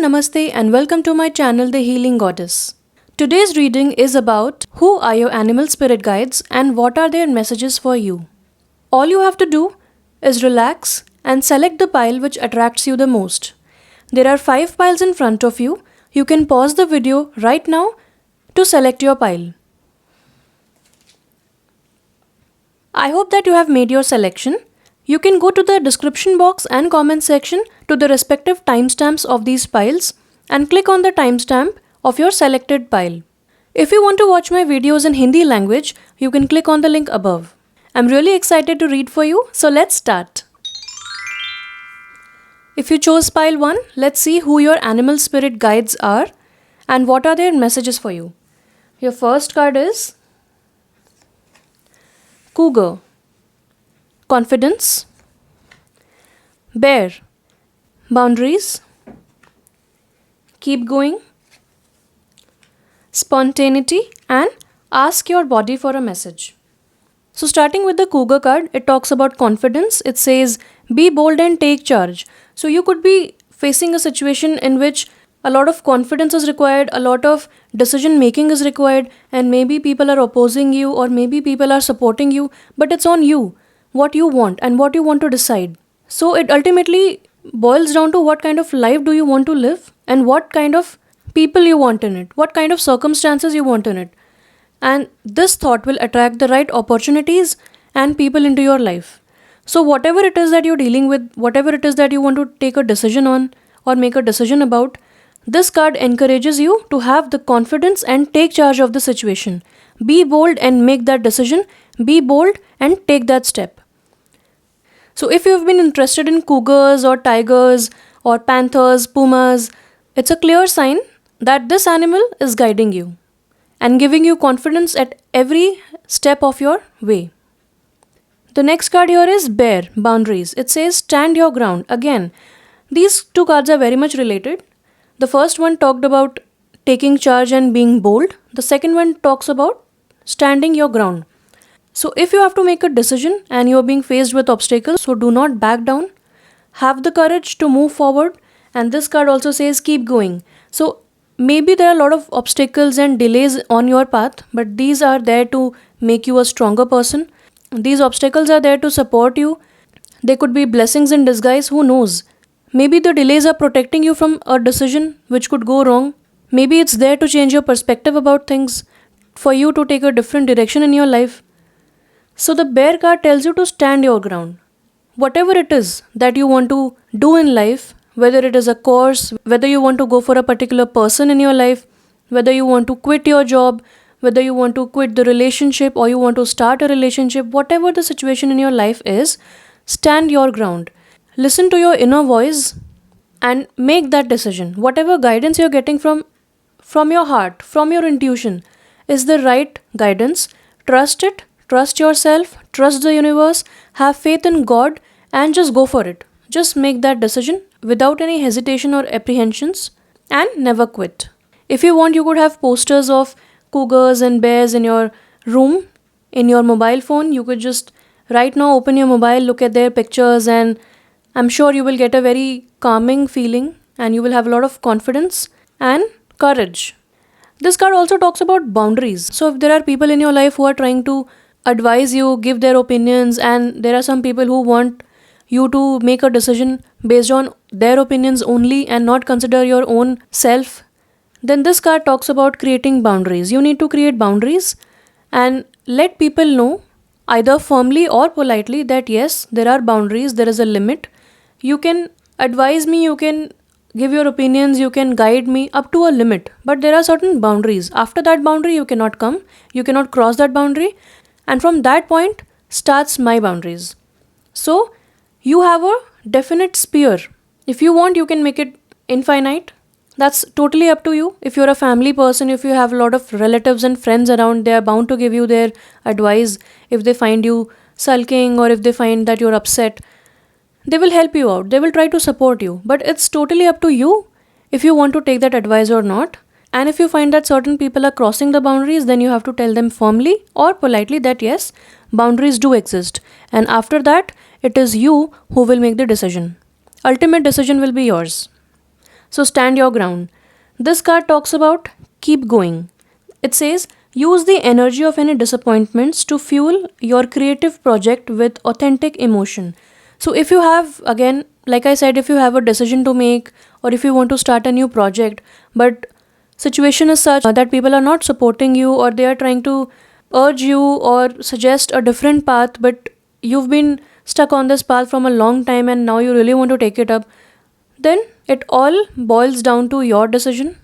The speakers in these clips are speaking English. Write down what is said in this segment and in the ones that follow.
namaste, and welcome to my channel, The Healing Goddess. Today's reading is about who are your animal spirit guides and what are their messages for you. All you have to do is relax and select the pile which attracts you the most. There are 5 piles in front of you. You can pause the video right now to select your pile. I hope that you have made your selection. You can go to the description box and comment section to the respective timestamps of these piles and click on the timestamp of your selected pile. If you want to watch my videos in Hindi language, you can click on the link above. I'm really excited to read for you, so let's start. If you chose pile 1, let's see who your animal spirit guides are and what are their messages for you. Your first card is Cougar, confidence. Bear, boundaries. Keep going. Spontaneity, and ask your body for a message. So starting with the Cougar card, it talks about confidence. It says, be bold and take charge. So you could be facing a situation in which a lot of confidence is required, a lot of decision making is required, and maybe people are opposing you or maybe people are supporting you, but it's on you, what you want and what you want to decide. So it ultimately boils down to what kind of life do you want to live and what kind of people you want in it, what kind of circumstances you want in it. And this thought will attract the right opportunities and people into your life. So whatever it is that you're dealing with, whatever it is that you want to take a decision on or make a decision about, this card encourages you to have the confidence and take charge of the situation. Be bold and make that decision. Be bold and take that step. So if you've been interested in cougars or tigers or panthers, pumas, it's a clear sign that this animal is guiding you and giving you confidence at every step of your way. The next card here is bear, boundaries. It says stand your ground. Again, these two cards are very much related. The first one talked about taking charge and being bold. The second one talks about standing your ground. So if you have to make a decision and you're being faced with obstacles, so do not back down. Have the courage to move forward. And this card also says keep going. So maybe there are a lot of obstacles and delays on your path, but these are there to make you a stronger person. These obstacles are there to support you. They could be blessings in disguise, who knows? Maybe the delays are protecting you from a decision which could go wrong. Maybe it's there to change your perspective about things, for you to take a different direction in your life. So the bear card tells you to stand your ground. Whatever it is that you want to do in life, whether it is a course, whether you want to go for a particular person in your life, whether you want to quit your job, whether you want to quit the relationship or you want to start a relationship, whatever the situation in your life is, stand your ground. Listen to your inner voice and make that decision. Whatever guidance you're getting from your heart, from your intuition, is the right guidance. Trust it. Trust yourself, trust the universe, have faith in God, and just go for it. Just make that decision without any hesitation or apprehensions and never quit. If you want, you could have posters of cougars and bears in your room, in your mobile phone. You could just right now open your mobile, look at their pictures, and I'm sure you will get a very calming feeling and you will have a lot of confidence and courage. This card also talks about boundaries. So if there are people in your life who are trying to advise you, give their opinions, and there are some people who want you to make a decision based on their opinions only and not consider your own self, then this card talks about creating boundaries. You need to create boundaries and let people know, either firmly or politely, that yes, there are boundaries, there is a limit. You can advise me, you can give your opinions, you can guide me up to a limit, but there are certain boundaries. After that boundary, you cannot come, you cannot cross that boundary. And from that point starts my boundaries. So you have a definite sphere. If you want, you can make it infinite. That's totally up to you. If you're a family person, if you have a lot of relatives and friends around, they are bound to give you their advice. If they find you sulking or if they find that you're upset, they will help you out. They will try to support you. But it's totally up to you if you want to take that advice or not. And if you find that certain people are crossing the boundaries, then you have to tell them firmly or politely that yes, boundaries do exist. And after that, it is you who will make the decision. Ultimate decision will be yours. So stand your ground. This card talks about keep going. It says use the energy of any disappointments to fuel your creative project with authentic emotion. So if you have, again, like I said, if you have a decision to make or if you want to start a new project, but situation is such that people are not supporting you or they are trying to urge you or suggest a different path, but you've been stuck on this path from a long time and now you really want to take it up, then it all boils down to your decision.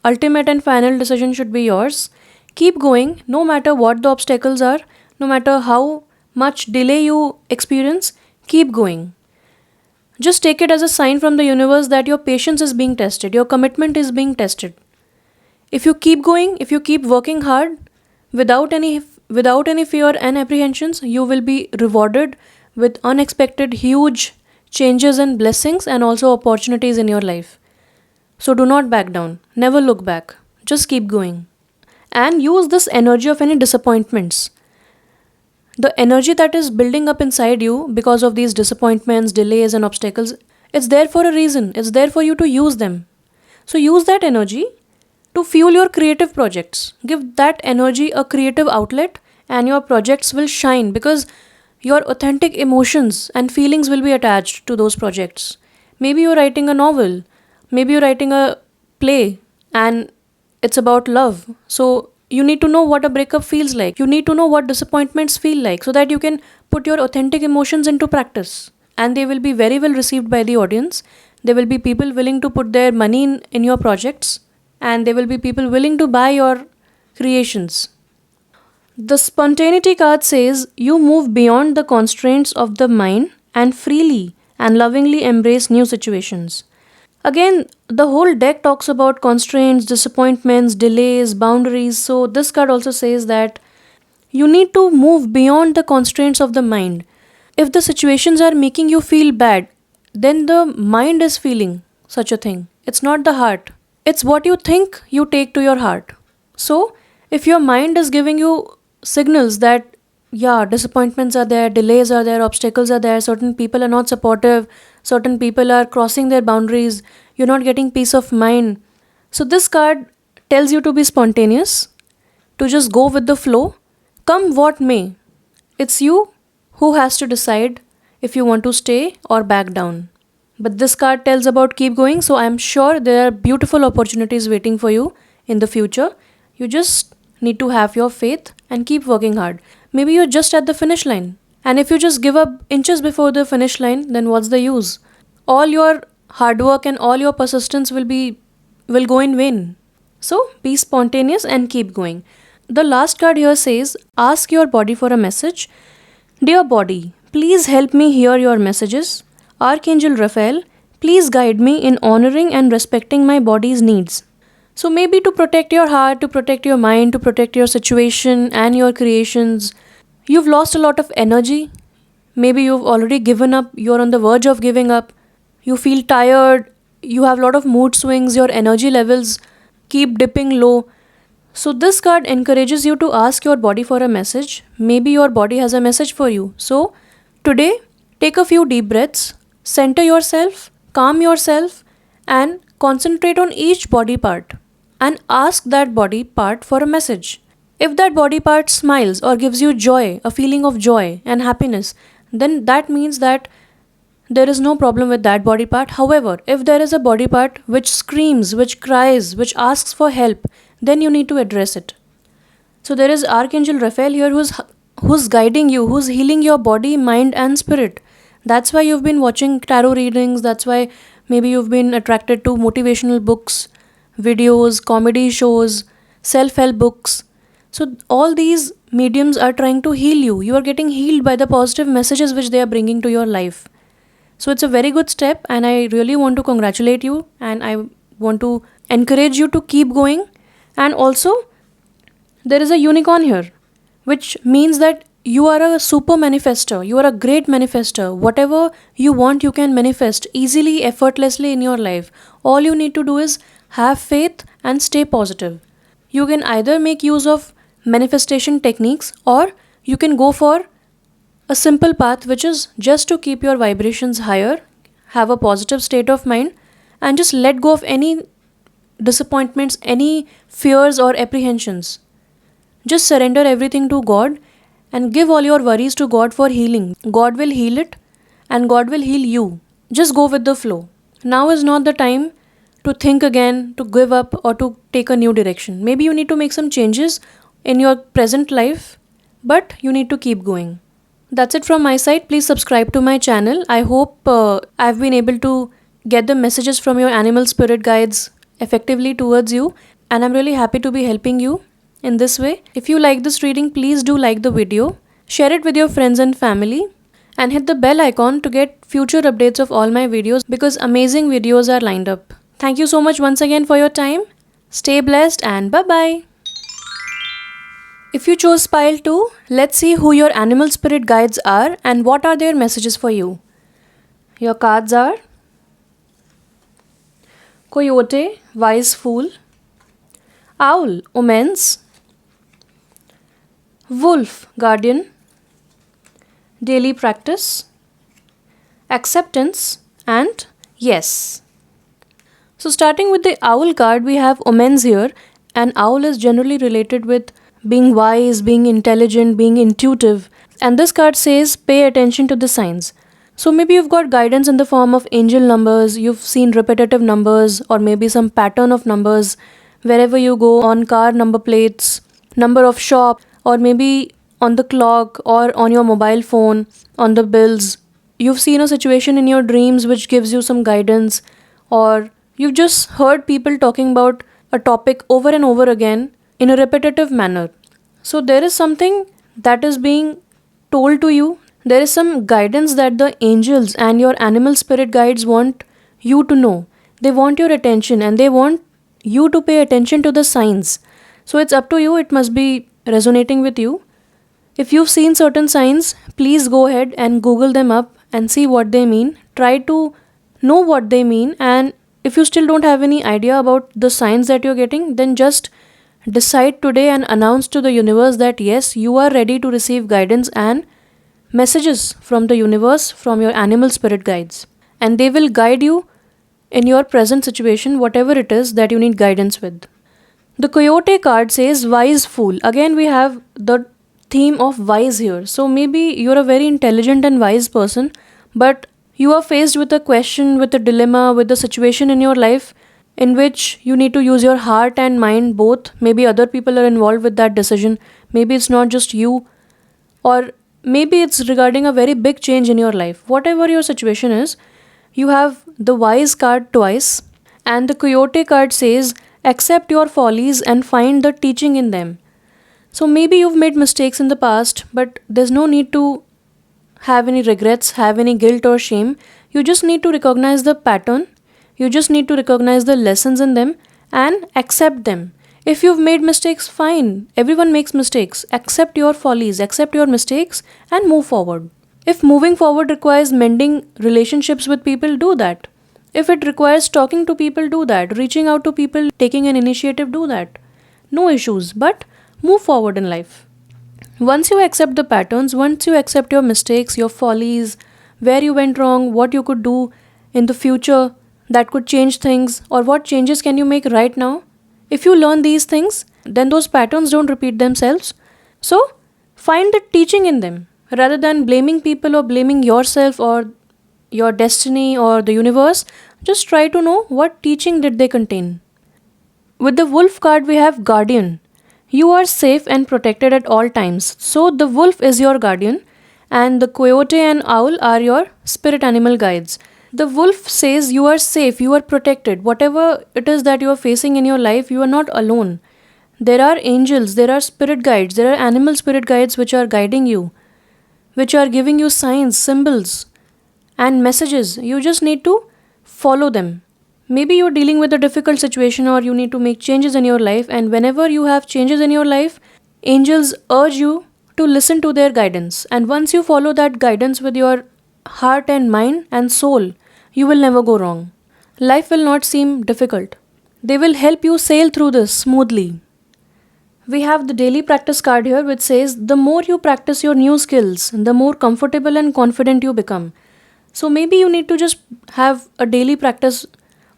Ultimate and final decision should be yours. Keep going no matter what the obstacles are, no matter how much delay you experience, keep going. Just take it as a sign from the universe that your patience is being tested, your commitment is being tested. If you keep going, if you keep working hard without any fear and apprehensions, you will be rewarded with unexpected huge changes and blessings and also opportunities in your life. So do not back down. Never look back. Just keep going. And use this energy of any disappointments. The energy that is building up inside you because of these disappointments, delays, and obstacles, it's there for a reason. It's there for you to use them. So use that energy to fuel your creative projects. Give that energy a creative outlet, and your projects will shine because your authentic emotions and feelings will be attached to those projects. Maybe you're writing a novel, maybe you're writing a play, and it's about love. So you need to know what a breakup feels like. You need to know what disappointments feel like so that you can put your authentic emotions into practice. And they will be very well received by the audience. There will be people willing to put their money in your projects, and there will be people willing to buy your creations. The spontaneity card says you move beyond the constraints of the mind and freely and lovingly embrace new situations. Again, the whole deck talks about constraints, disappointments, delays, boundaries. So, this card also says that you need to move beyond the constraints of the mind. If the situations are making you feel bad, then the mind is feeling such a thing. It's not the heart. It's what you think you take to your heart. So, if your mind is giving you signals that, yeah, disappointments are there, delays are there, obstacles are there, certain people are not supportive, certain people are crossing their boundaries, you're not getting peace of mind. So, this card tells you to be spontaneous, to just go with the flow, come what may. It's you who has to decide if you want to stay or back down. But this card tells about keep going, so I'm sure there are beautiful opportunities waiting for you in the future. You just need to have your faith and keep working hard. Maybe you're just at the finish line. And if you just give up inches before the finish line, then what's the use? All your hard work and all your persistence will go in vain. So be spontaneous and keep going. The last card here says ask your body for a message. Dear body, please help me hear your messages. Archangel Raphael, please guide me in honoring and respecting my body's needs. So maybe to protect your heart, to protect your mind, to protect your situation and your creations, you've lost a lot of energy. Maybe you've already given up, you're on the verge of giving up. You feel tired, you have a lot of mood swings, your energy levels keep dipping low. So this card encourages you to ask your body for a message. Maybe your body has a message for you. So today, take a few deep breaths, center yourself, calm yourself, and concentrate on each body part and ask that body part for a message. If that body part smiles or gives you joy, a feeling of joy and happiness, then that means that there is no problem with that body part. However, if there is a body part which screams, which cries, which asks for help, then you need to address it. So there is Archangel Raphael here who's guiding you, who's healing your body, mind and spirit. That's why you've been watching tarot readings, that's why maybe you've been attracted to motivational books, videos, comedy shows, self-help books. So all these mediums are trying to heal you. You are getting healed by the positive messages which they are bringing to your life. So it's a very good step and I really want to congratulate you and I want to encourage you to keep going. And also, there is a unicorn here, which means that you are a super manifester. You are a great manifester. Whatever you want, you can manifest easily, effortlessly in your life. All you need to do is have faith and stay positive. You can either make use of manifestation techniques or you can go for a simple path, which is just to keep your vibrations higher, have a positive state of mind, and just let go of any disappointments, any fears or apprehensions. Just surrender everything to God and give all your worries to God for healing. God will heal it and God will heal you. Just go with the flow. Now is not the time to think again, to give up, or to take a new direction. Maybe you need to make some changes in your present life, but you need to keep going. That's it from my side. Please subscribe to my channel. I hope I've been able to get the messages from your animal spirit guides effectively towards you, and I'm really happy to be helping you in this way. If you like this reading, please do like the video, share it with your friends and family, and hit the bell icon to get future updates of all my videos because amazing videos are lined up. Thank you so much once again for your time. Stay blessed and bye bye. If you chose pile 2, let's see who your animal spirit guides are and what are their messages for you. Your cards are Coyote, Wise Fool; Owl, Omens; Wolf, Guardian; Daily Practice; Acceptance; and Yes. So starting with the owl card, we have omens here, and owl is generally related with being wise, being intelligent, being intuitive. And this card says pay attention to the signs. So maybe you've got guidance in the form of angel numbers, you've seen repetitive numbers, or maybe some pattern of numbers wherever you go, on car number plates, number of shop, or maybe on the clock or on your mobile phone, on the bills. You've seen a situation in your dreams which gives you some guidance, or you've just heard people talking about a topic over and over again in a repetitive manner. So there is something that is being told to you. There is some guidance that the angels and your animal spirit guides want you to know. They want your attention and they want you to pay attention to the signs. So it's up to you, it must be resonating with you. If you've seen certain signs, please go ahead and Google them up and see what they mean. Try to know what they mean, and if you still don't have any idea about the signs that you're getting, then just decide today and announce to the universe that yes, you are ready to receive guidance and messages from the universe, from your animal spirit guides. And they will guide you in your present situation, whatever it is that you need guidance with. The Coyote card says Wise Fool. Again, we have the theme of wise here. So maybe you're a very intelligent and wise person, but you are faced with a question, with a dilemma, with a situation in your life in which you need to use your heart and mind both. Maybe other people are involved with that decision. Maybe it's not just you, or maybe it's regarding a very big change in your life. Whatever your situation is, you have the wise card twice, and the Coyote card says accept your follies and find the teaching in them. So maybe you've made mistakes in the past, but there's no need to have any regrets, have any guilt or shame. You just need to recognize the pattern. You just need to recognize the lessons in them and accept them. If you've made mistakes, fine. Everyone makes mistakes. Accept your follies, accept your mistakes, and move forward. If moving forward requires mending relationships with people, do that. If it requires talking to people, do that. Reaching out to people, taking an initiative, do that. No issues, but move forward in life. Once you accept the patterns, once you accept your mistakes, your follies, where you went wrong, what you could do in the future that could change things, or what changes can you make right now, if you learn these things, then those patterns don't repeat themselves. So, find the teaching in them rather than blaming people or blaming yourself or your destiny or the universe. Just try to know what teaching did they contain. With the wolf card, we have guardian. You are safe and protected at all times. So the wolf is your guardian, and the coyote and owl are your spirit animal guides. The wolf says you are safe, you are protected. Whatever it is that you are facing in your life, you are not alone. There are angels, there are spirit guides, there are animal spirit guides which are guiding you, which are giving you signs, symbols, and messages. You just need to follow them. Maybe you're dealing with a difficult situation or you need to make changes in your life, and whenever you have changes in your life, angels urge you to listen to their guidance. And once you follow that guidance with your heart and mind and soul, you will never go wrong. Life will not seem difficult. They will help you sail through this smoothly. We have the daily practice card here which says the more you practice your new skills, the more comfortable and confident you become. So maybe you need to just have a daily practice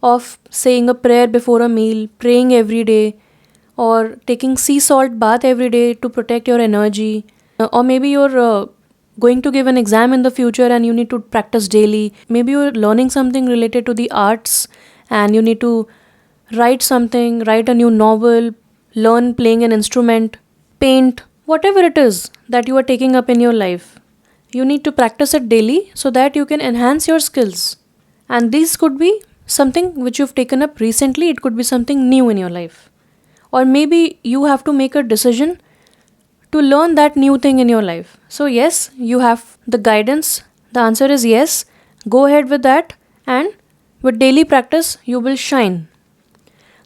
of saying a prayer before a meal, praying every day, or taking sea salt bath every day to protect your energy. Or maybe you're going to give an exam in the future and you need to practice daily. Maybe you're learning something related to the arts and you need to write something, write a new novel, learn playing an instrument, paint, whatever it is that you are taking up in your life. You need to practice it daily so that you can enhance your skills. And these could be something which you've taken up recently, it could be something new in your life. Or maybe you have to make a decision to learn that new thing in your life. So, yes, you have the guidance. The answer is yes. Go ahead with that, and with daily practice, you will shine.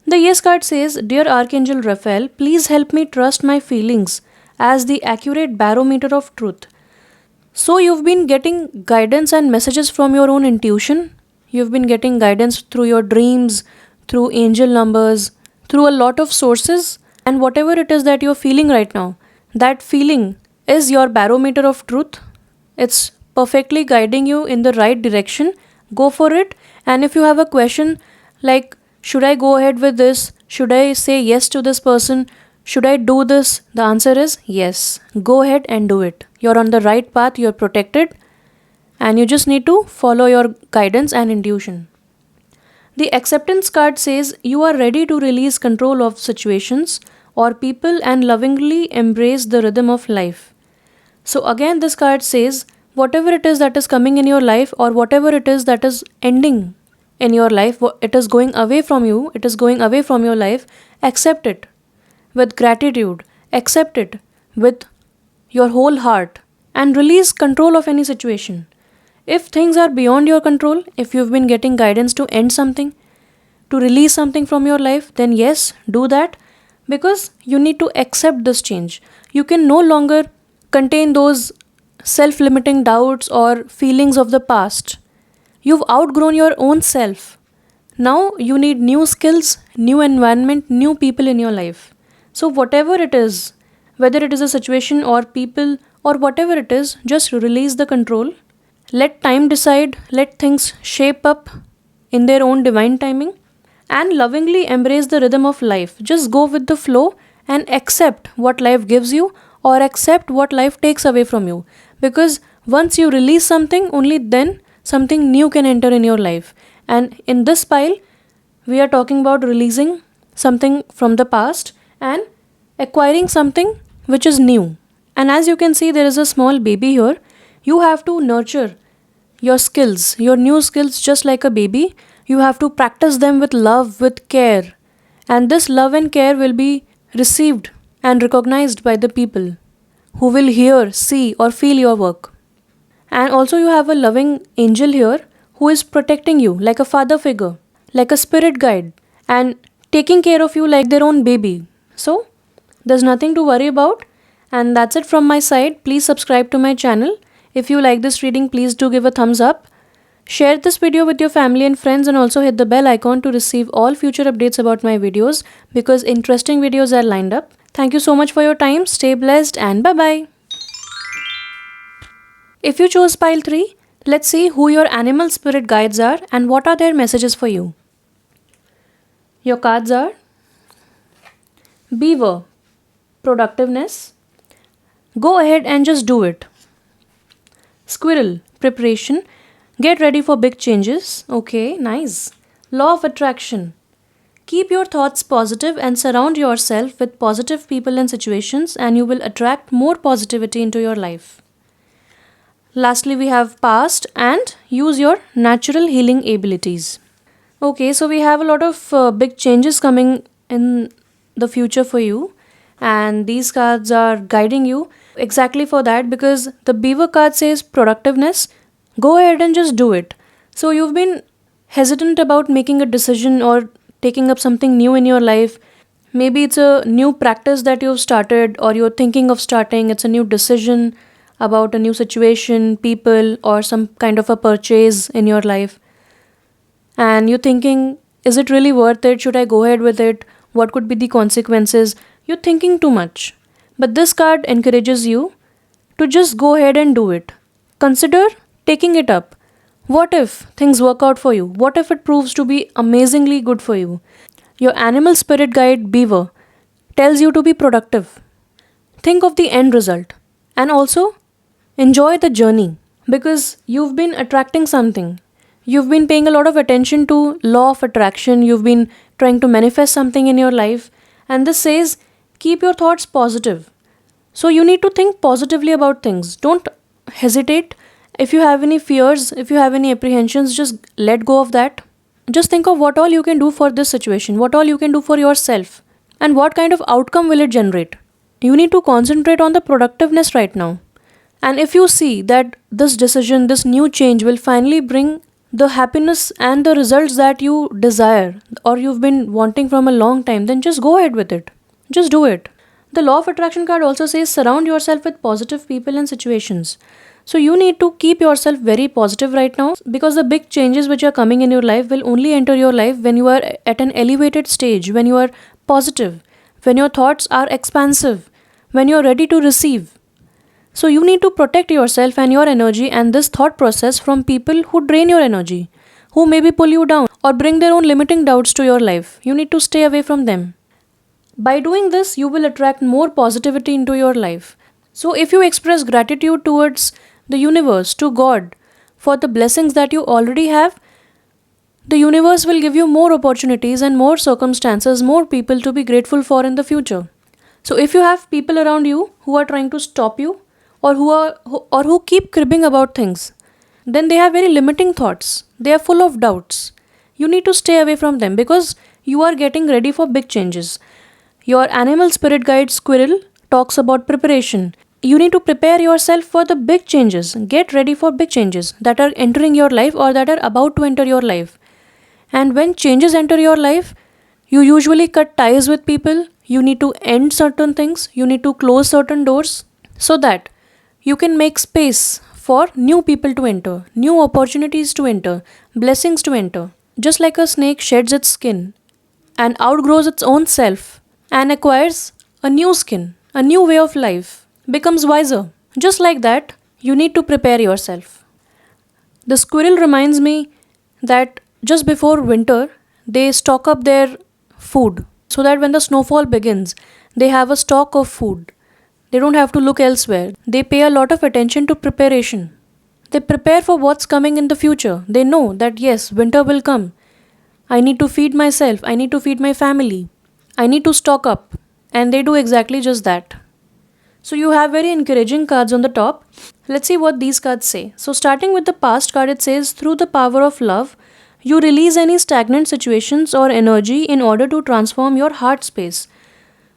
The Yes card says, Dear Archangel Raphael, please help me trust my feelings as the accurate barometer of truth. So, you've been getting guidance and messages from your own intuition. You've been getting guidance through your dreams, through angel numbers, through a lot of sources, and whatever it is that you're feeling right now, that feeling is your barometer of truth. It's perfectly guiding you in the right direction. Go for it. And if you have a question like, should I go ahead with this? Should I say yes to this person? Should I do this? The answer is yes. Go ahead and do it. You're on the right path, you're protected, and you just need to follow your guidance and intuition. The acceptance card says you are ready to release control of situations or people and lovingly embrace the rhythm of life. So, again, this card says whatever it is that is coming in your life or whatever it is that is ending in your life, it is going away from you, it is going away from your life, accept it with gratitude, accept it with your whole heart, and release control of any situation. If things are beyond your control, if you've been getting guidance to end something, to release something from your life, then yes, do that, because you need to accept this change. You can no longer contain those self limiting doubts or feelings of the past. You've outgrown your own self. Now you need new skills, new environment, new people in your life. So, whatever it is, whether it is a situation or people or whatever it is, just release the control. Let time decide, let things shape up in their own divine timing, and lovingly embrace the rhythm of life. Just go with the flow and accept what life gives you or accept what life takes away from you. Because once you release something, only then something new can enter in your life. And in this pile, we are talking about releasing something from the past and acquiring something which is new. And as you can see, there is a small baby here. You have to nurture your skills, your new skills, just like a baby. You have to practice them with love, with care. And this love and care will be received and recognized by the people who will hear, see, or feel your work. And also, you have a loving angel here who is protecting you like a father figure, like a spirit guide, and taking care of you like their own baby. So, there's nothing to worry about. And that's it from my side. Please subscribe to my channel. If you like this reading, please do give a thumbs up. Share this video with your family and friends, and also hit the bell icon to receive all future updates about my videos, because interesting videos are lined up. Thank you so much for your time. Stay blessed and bye-bye. If you chose pile 3, let's see who your animal spirit guides are and what are their messages for you. Your cards are Beaver, productiveness. Go ahead and just do it. Squirrel, preparation. Get ready for big changes. Okay, nice. Law of attraction. Keep your thoughts positive and surround yourself with positive people and situations, and you will attract more positivity into your life. Lastly, we have past and use your natural healing abilities. Okay, so we have a lot of big changes coming in the future for you, and these cards are guiding you exactly for that, because the beaver card says productiveness. Go ahead and just do it. So you've been hesitant about making a decision or taking up something new in your life. Maybe it's a new practice that you've started or you're thinking of starting. It's a new decision about a new situation, people, or some kind of a purchase in your life. And you're thinking, is it really worth it? Should I go ahead with it? What could be the consequences? You're thinking too much. But this card encourages you to just go ahead and do it. Consider taking it up. What if things work out for you? What if it proves to be amazingly good for you? Your animal spirit guide, Beaver, tells you to be productive. Think of the end result and also enjoy the journey because you've been attracting something. You've been paying a lot of attention to law of attraction. You've been trying to manifest something in your life, and this says keep your thoughts positive. So you need to think positively about things. Don't hesitate. If you have any fears, if you have any apprehensions, just let go of that. Just think of what all you can do for this situation, what all you can do for yourself, and what kind of outcome will it generate. You need to concentrate on the productiveness right now. And if you see that this decision, this new change will finally bring the happiness and the results that you desire or you've been wanting from a long time, then just go ahead with it. Just do it. The law of attraction card also says surround yourself with positive people and situations. So you need to keep yourself very positive right now because the big changes which are coming in your life will only enter your life when you are at an elevated stage, when you are positive, when your thoughts are expansive, when you are ready to receive. So you need to protect yourself and your energy and this thought process from people who drain your energy, who maybe pull you down or bring their own limiting doubts to your life. You need to stay away from them. By doing this, you will attract more positivity into your life. So, if you express gratitude towards the universe, to God, for the blessings that you already have, the universe will give you more opportunities and more circumstances, more people to be grateful for in the future. So, if you have people around you who are trying to stop you or who keep cribbing about things, then they have very limiting thoughts. They are full of doubts. You need to stay away from them because you are getting ready for big changes. Your animal spirit guide Squirrel talks about preparation. You need to prepare yourself for the big changes. Get ready for big changes that are entering your life or that are about to enter your life. And when changes enter your life, you usually cut ties with people. You need to end certain things. You need to close certain doors so that you can make space for new people to enter, new opportunities to enter, blessings to enter. Just like a snake sheds its skin and outgrows its own self and acquires a new skin, a new way of life, becomes wiser. Just like that, you need to prepare yourself. The squirrel reminds me that just before winter, they stock up their food so that when the snowfall begins, they have a stock of food. They don't have to look elsewhere. They pay a lot of attention to preparation. They prepare for what's coming in the future. They know that yes, winter will come. I need to feed myself. I need to feed my family. I need to stock up. And they do exactly just that. So you have very encouraging cards on the top. Let's see what these cards say. So starting with the past card, it says through the power of love, you release any stagnant situations or energy in order to transform your heart space.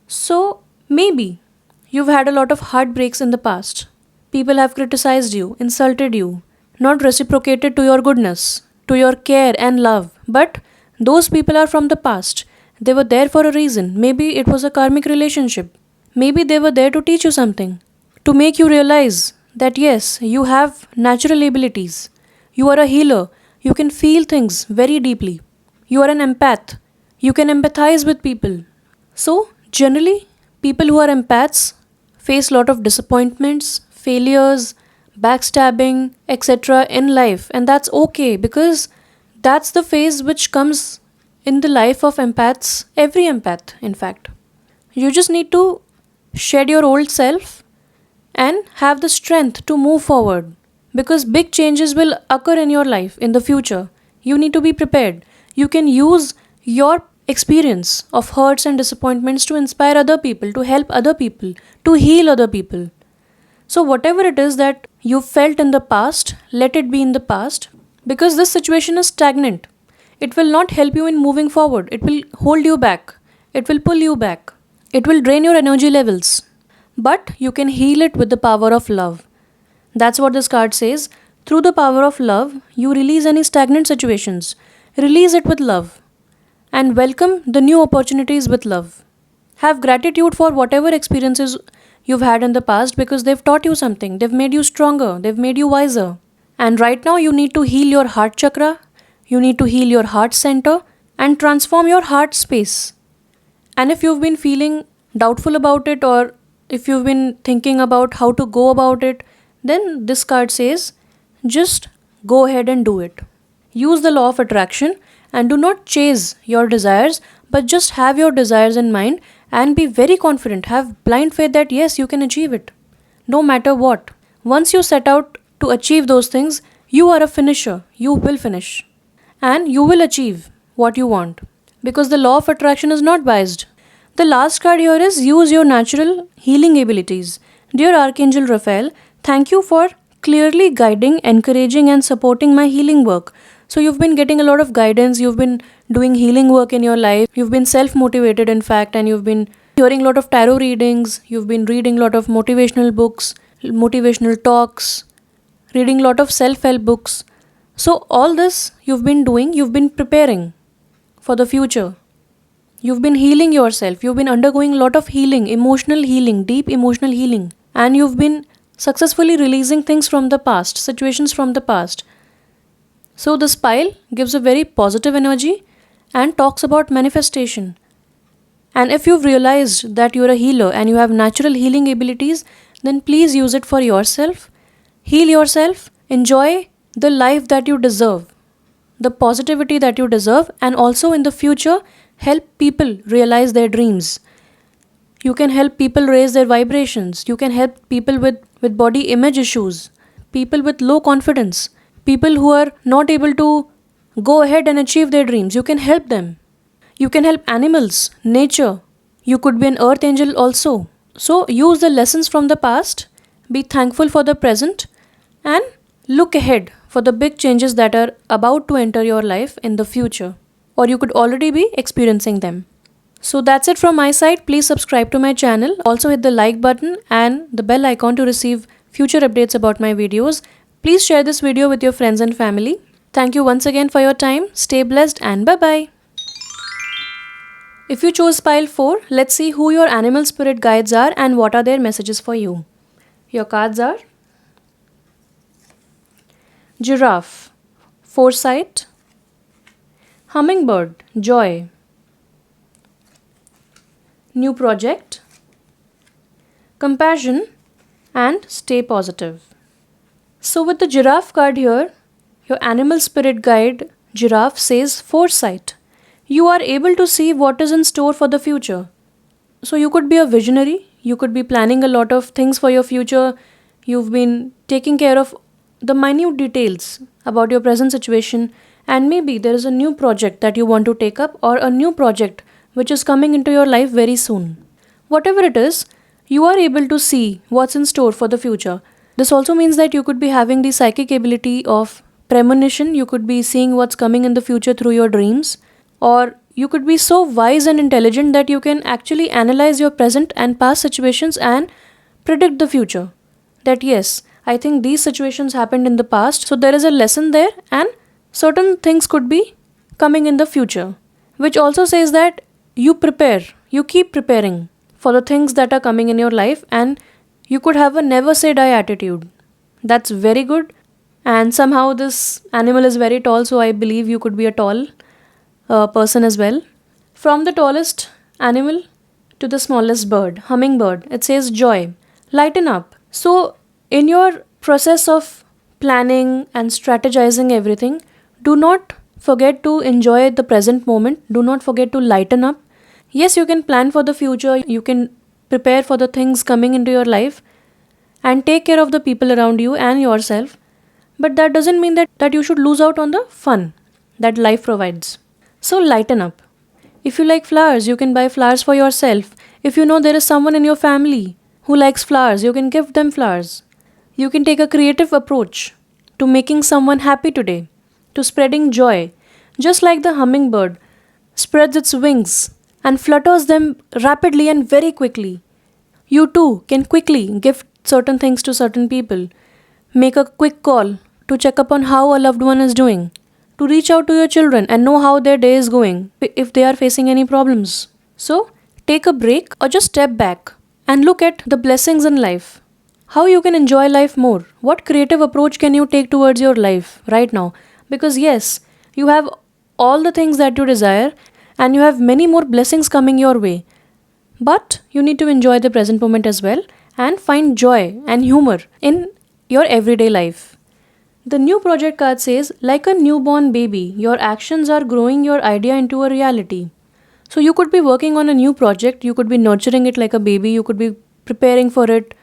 So maybe you've had a lot of heartbreaks in the past. People have criticized you, insulted you, not reciprocated to your goodness, to your care and love. But those people are from the past. They were there for a reason. Maybe it was a karmic relationship. Maybe they were there to teach you something, to make you realize that yes, you have natural abilities. You are a healer. You can feel things very deeply. You are an empath. You can empathize with people. So, generally, people who are empaths face a lot of disappointments, failures, backstabbing, etc. in life, and that's okay because that's the phase which comes in the life of empaths, every empath, in fact. You just need to shed your old self and have the strength to move forward because big changes will occur in your life in the future. You need to be prepared. You can use your experience of hurts and disappointments to inspire other people, to help other people, to heal other people. So, whatever it is that you felt in the past, let it be in the past because this situation is stagnant. It will not help you in moving forward. It will hold you back. It will pull you back. It will drain your energy levels. But you can heal it with the power of love. That's what this card says. Through the power of love, you release any stagnant situations. Release it with love. And welcome the new opportunities with love. Have gratitude for whatever experiences you've had in the past because they've taught you something. They've made you stronger. They've made you wiser. And right now, you need to heal your heart chakra. You need to heal your heart center and transform your heart space. And if you've been feeling doubtful about it or if you've been thinking about how to go about it, then this card says just go ahead and do it. Use the law of attraction and do not chase your desires, but just have your desires in mind and be very confident. Have blind faith that yes, you can achieve it, no matter what. Once you set out to achieve those things, you are a finisher. You will finish and you will achieve what you want because the law of attraction is not biased. The last card here is use your natural healing abilities. Dear Archangel Raphael, thank you for clearly guiding, encouraging, and supporting my healing work. So, you've been getting a lot of guidance, you've been doing healing work in your life, you've been self motivated, in fact, and you've been hearing a lot of tarot readings, you've been reading a lot of motivational books, motivational talks, reading a lot of self help books. So, all this you've been doing, you've been preparing for the future. You've been healing yourself. You've been undergoing a lot of healing, emotional healing, deep emotional healing. And you've been successfully releasing things from the past, situations from the past. So this pile gives a very positive energy and talks about manifestation. And if you've realized that you're a healer and you have natural healing abilities, then please use it for yourself. Heal yourself, enjoy the life that you deserve, the positivity that you deserve, and also in the future, help people realize their dreams. You can help people raise their vibrations. You can help people with body image issues, people with low confidence, people who are not able to go ahead and achieve their dreams. You can help them. You can help animals, nature. You could be an earth angel also. So use the lessons from the past, be thankful for the present, and look ahead for the big changes that are about to enter your life in the future, or you could already be experiencing them. So that's it from my side. Please subscribe to my channel. Also hit the like button and the bell icon to receive future updates about my videos. Please share this video with your friends and family. Thank you once again for your time. Stay blessed and bye-bye. If you chose pile 4, let's see who your animal spirit guides are and what are their messages for you. Your cards are Giraffe, Foresight, Hummingbird, Joy, New Project, Compassion, and Stay Positive. So with the Giraffe card here, your animal spirit guide Giraffe says Foresight. You are able to see what is in store for the future. So you could be a visionary, you could be planning a lot of things for your future, you've been taking care of the minute details about your present situation, and maybe there is a new project that you want to take up or a new project which is coming into your life very soon. Whatever it is, you are able to see what's in store for the future. This also means that you could be having the psychic ability of premonition, you could be seeing what's coming in the future through your dreams, or you could be so wise and intelligent that you can actually analyze your present and past situations and predict the future. That yes, I think these situations happened in the past, so there is a lesson there and certain things could be coming in the future. Which also says that you prepare, you keep preparing for the things that are coming in your life, and you could have a never say die attitude. That's very good. And somehow this animal is very tall, so I believe you could be a tall person as well. From the tallest animal to the smallest bird, hummingbird, it says joy, lighten up. So in your process of planning and strategizing everything, do not forget to enjoy the present moment. Do not forget to lighten up. Yes, you can plan for the future, you can prepare for the things coming into your life and take care of the people around you and yourself. But that doesn't mean that you should lose out on the fun that life provides. So lighten up. If you like flowers, you can buy flowers for yourself. If you know there is someone in your family who likes flowers, you can gift them flowers. You can take a creative approach to making someone happy today, to spreading joy, just like the hummingbird spreads its wings and flutters them rapidly and very quickly. You too can quickly gift certain things to certain people. Make a quick call to check up on how a loved one is doing, to reach out to your children and know how their day is going if they are facing any problems. So, take a break or just step back and look at the blessings in life. How you can enjoy life more. What creative approach can you take towards your life right now? Because yes, you have all the things that you desire and you have many more blessings coming your way. But you need to enjoy the present moment as well and find joy and humor in your everyday life. The new project card says, like a newborn baby, your actions are growing your idea into a reality. So you could be working on a new project, you could be nurturing it like a baby, you could be preparing for it,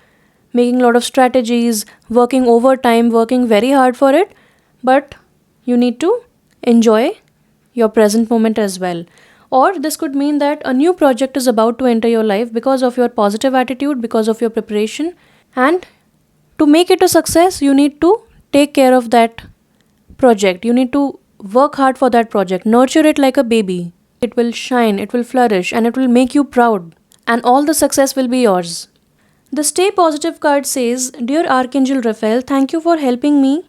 making a lot of strategies, working overtime, working very hard for it, but you need to enjoy your present moment as well. Or this could mean that a new project is about to enter your life because of your positive attitude, because of your preparation, and to make it a success, you need to take care of that project. You need to work hard for that project, nurture it like a baby. It will shine, it will flourish, and it will make you proud, and all the success will be yours. The Stay Positive card says, Dear Archangel Raphael, thank you for helping me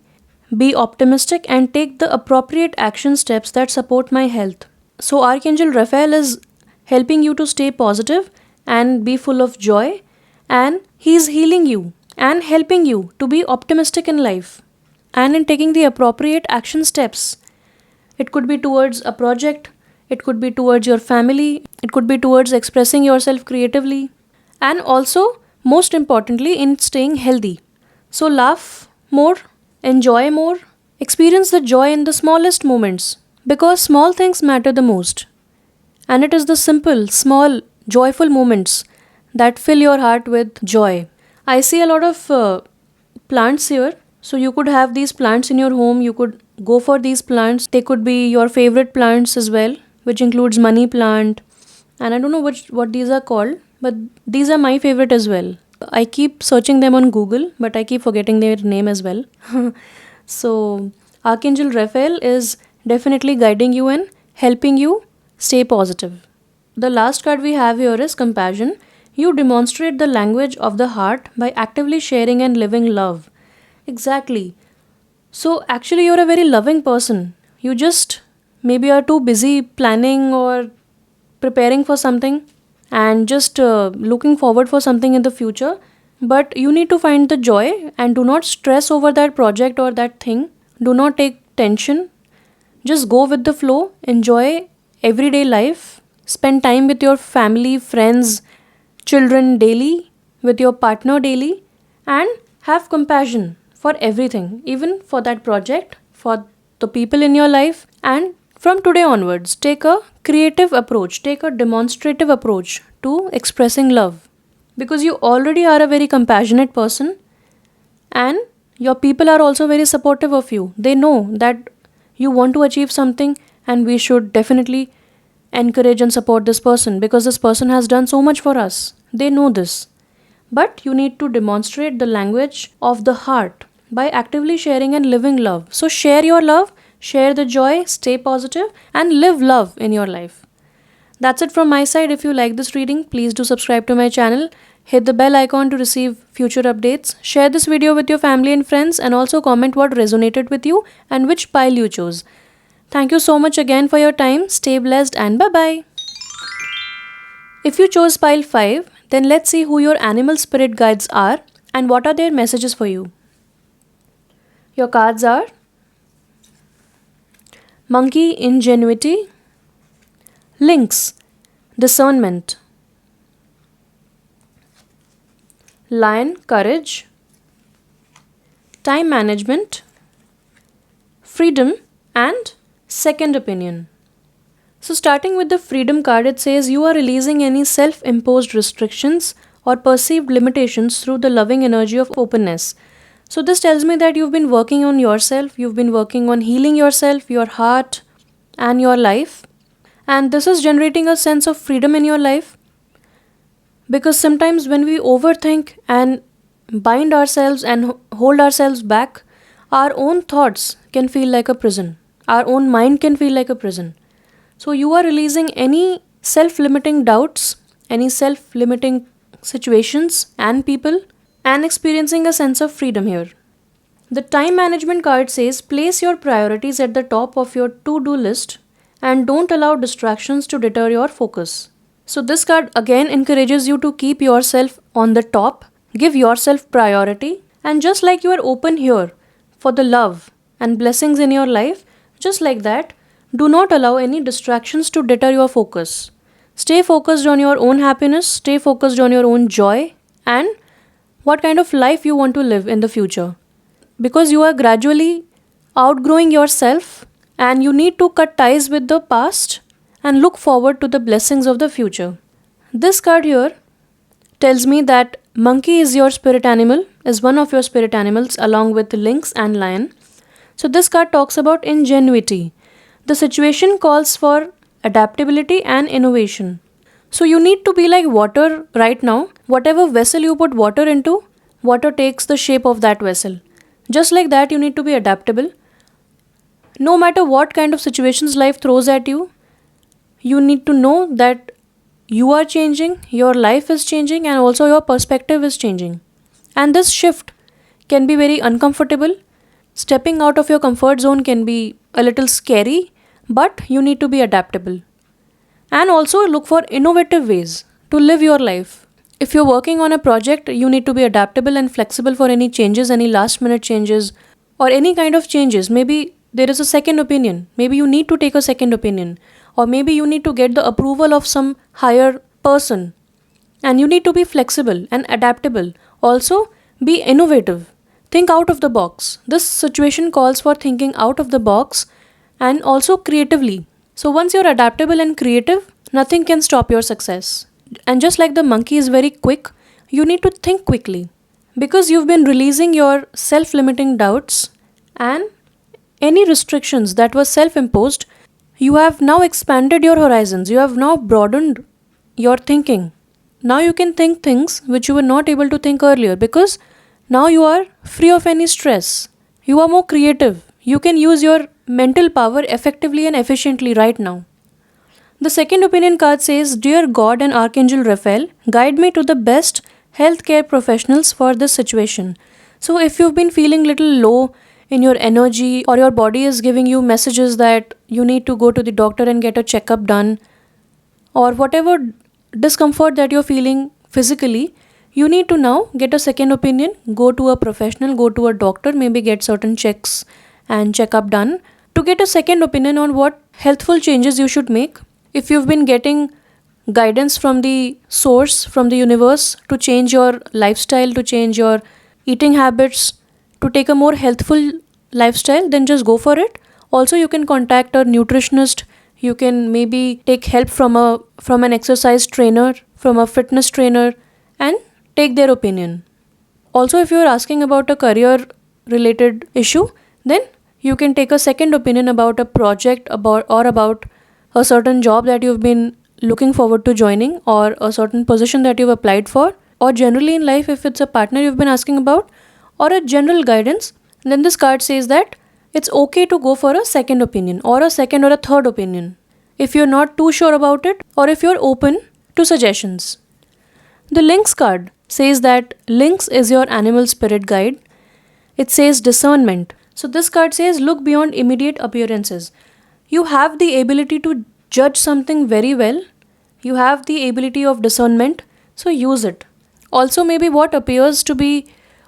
be optimistic and take the appropriate action steps that support my health. So, Archangel Raphael is helping you to stay positive and be full of joy, and he is healing you and helping you to be optimistic in life and in taking the appropriate action steps. It could be towards a project, it could be towards your family, it could be towards expressing yourself creatively, and also, most importantly, in staying healthy. So, laugh more, enjoy more, experience the joy in the smallest moments because small things matter the most. And it is the simple, small, joyful moments that fill your heart with joy. I see a lot of plants here. So you could have these plants in your home. You could go for these plants. They could be your favorite plants as well, which includes money plant. And I don't know what these are called, but these are my favorite as well. I keep searching them on Google, but I keep forgetting their name as well. So Archangel Raphael is definitely guiding you and helping you stay positive. The last card we have here is compassion. You demonstrate the language of the heart by actively sharing and living love. Exactly. So, actually, you're a very loving person. You just maybe are too busy planning or preparing for something and just looking forward for something in the future. But you need to find the joy and do not stress over that project or that thing. Do not take tension. Just go with the flow, enjoy everyday life, spend time with your family, friends, children daily, with your partner daily, and have compassion for everything, even for that project, for the people in your life. And from today onwards, take a creative approach, take a demonstrative approach to expressing love because you already are a very compassionate person and your people are also very supportive of you. They know that you want to achieve something, and we should definitely encourage and support this person because this person has done so much for us. They know this. But you need to demonstrate the language of the heart by actively sharing and living love. So, share your love, share the joy, stay positive, and live love in your life. That's it from my side. If you like this reading, please do subscribe to my channel. Hit the bell icon to receive future updates. Share this video with your family and friends, and also comment what resonated with you and which pile you chose. Thank you so much again for your time. Stay blessed and bye bye. If you chose pile 5, then let's see who your animal spirit guides are and what are their messages for you. Your cards are Monkey, Ingenuity; Lynx, Discernment; Lion, Courage; Time Management; Freedom; and Second Opinion. So, starting with the Freedom card, it says you are releasing any self imposed restrictions or perceived limitations through the loving energy of openness. So, this tells me that you've been working on yourself, you've been working on healing yourself, your heart, and your life. And this is generating a sense of freedom in your life because sometimes when we overthink and bind ourselves and hold ourselves back, our own thoughts can feel like a prison, our own mind can feel like a prison. So, you are releasing any self limiting doubts, any self limiting situations and people, and experiencing a sense of freedom here. The Time Management card says place your priorities at the top of your to do list and don't allow distractions to deter your focus. So, this card again encourages you to keep yourself on the top, give yourself priority, and just like you are open here for the love and blessings in your life, just like that, do not allow any distractions to deter your focus. Stay focused on your own happiness, stay focused on your own joy, and what kind of life you want to live in the future. because you are gradually outgrowing yourself and you need to cut ties with the past and look forward to the blessings of the future. This card here tells me that monkey is your spirit animal, is one of your spirit animals along with lynx and lion. So this card talks about ingenuity. The situation calls for adaptability and innovation. So you need to be like water right now. Whatever vessel you put water into, water takes the shape of that vessel. Just like that, you need to be adaptable. No matter what kind of situations life throws at you, you need to know that you are changing, your life is changing, and also your perspective is changing. And this shift can be very uncomfortable. Stepping out of your comfort zone can be a little scary, but you need to be adaptable. And also look for innovative ways to live your life. If you're working on a project, you need to be adaptable and flexible for any changes, any last minute changes, or any kind of changes. Maybe there is a second opinion. Maybe you need to take a second opinion, or maybe you need to get the approval of some higher person. And you need to be flexible and adaptable. Also, be innovative. Think out of the box. This situation calls for thinking out of the box and also creatively. So, once you're adaptable and creative, nothing can stop your success. And just like the monkey is very quick, you need to think quickly because you've been releasing your self limiting doubts and any restrictions that were self imposed. You have now expanded your horizons, you have now broadened your thinking. Now you can think things which you were not able to think earlier because now you are free of any stress. You are more creative. You can use your mental power effectively and efficiently right now. The second opinion card says, Dear God and Archangel Raphael, guide me to the best healthcare professionals for this situation. So, if you've been feeling little low in your energy or your body is giving you messages that you need to go to the doctor and get a checkup done, or whatever discomfort that you're feeling physically, you need to now get a second opinion, go to a professional, go to a doctor, maybe get certain checks and checkup done to get a second opinion on what healthful changes you should make. If you've been getting guidance from the source, from the universe to change your lifestyle, to change your eating habits, to take a more healthful lifestyle, then just go for it. Also, you can contact a nutritionist. You can maybe take help from an exercise trainer, from a fitness trainer, and take their opinion. Also, if you are asking about a career related issue, then you can take a second opinion about a project about a certain job that you've been looking forward to joining, or a certain position that you've applied for, or generally in life if it's a partner you've been asking about, or a general guidance. Then this card says that it's okay to go for a second opinion or a second or a third opinion if you're not too sure about it or if you're open to suggestions. The Lynx card says that Lynx is your animal spirit guide. It says discernment. So this card says look beyond immediate appearances. You have the ability to judge something very well. You have the ability of discernment, so use it. Also, maybe what appears to be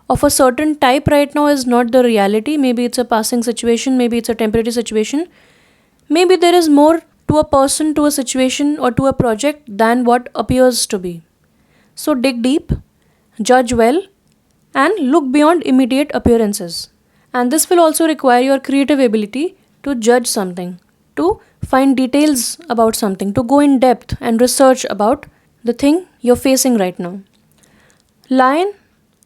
of a certain type right now is not the reality. Maybe it's a passing situation, maybe it's a temporary situation. Maybe there is more to a person, to a situation, or to a project than what appears to be. So dig deep, judge well, and look beyond immediate appearances. And this will also require your creative ability to judge something, to find details about something, to go in depth and research about the thing you're facing right now. Lion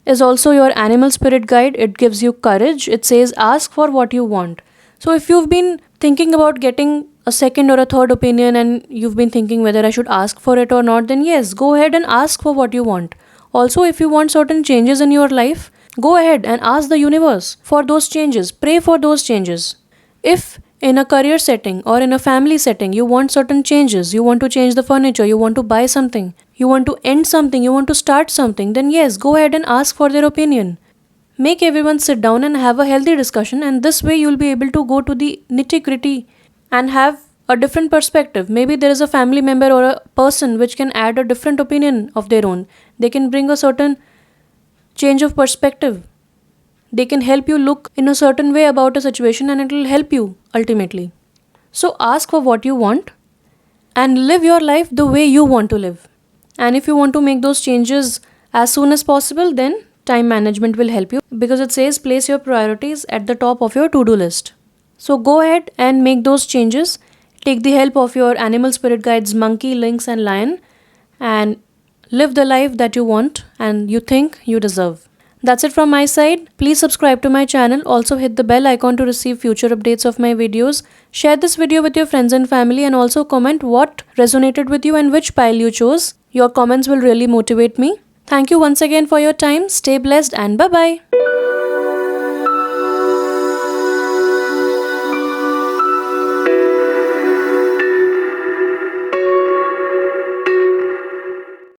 is also your animal spirit guide. It gives you courage. It says ask for what you want. So if you've been thinking about getting a second or a third opinion and you've been thinking whether I should ask for it or not, then yes, go ahead and ask for what you want. Also, if you want certain changes in your life, go ahead and ask the universe for those changes. Pray for those changes. If in a career setting or in a family setting you want certain changes, you want to change the furniture, you want to buy something, you want to end something, you want to start something, then yes, go ahead and ask for their opinion. Make everyone sit down and have a healthy discussion, and this way you'll be able to go to the nitty gritty and have a different perspective. Maybe there is a family member or a person which can add a different opinion of their own. They can bring a certain change of perspective. They can help you look in a certain way about a situation, and it will help you ultimately. So ask for what you want and live your life the way you want to live. And if you want to make those changes as soon as possible, then time management will help you because it says place your priorities at the top of your to-do list. So go ahead and make those changes. Take the help of your animal spirit guides, monkey, lynx, and lion, and live the life that you want and you think you deserve. That's it from my side. Please subscribe to my channel. Also hit the bell icon to receive future updates of my videos. Share this video with your friends and family and also comment what resonated with you and which pile you chose. Your comments will really motivate me. Thank you once again for your time. Stay blessed and bye-bye.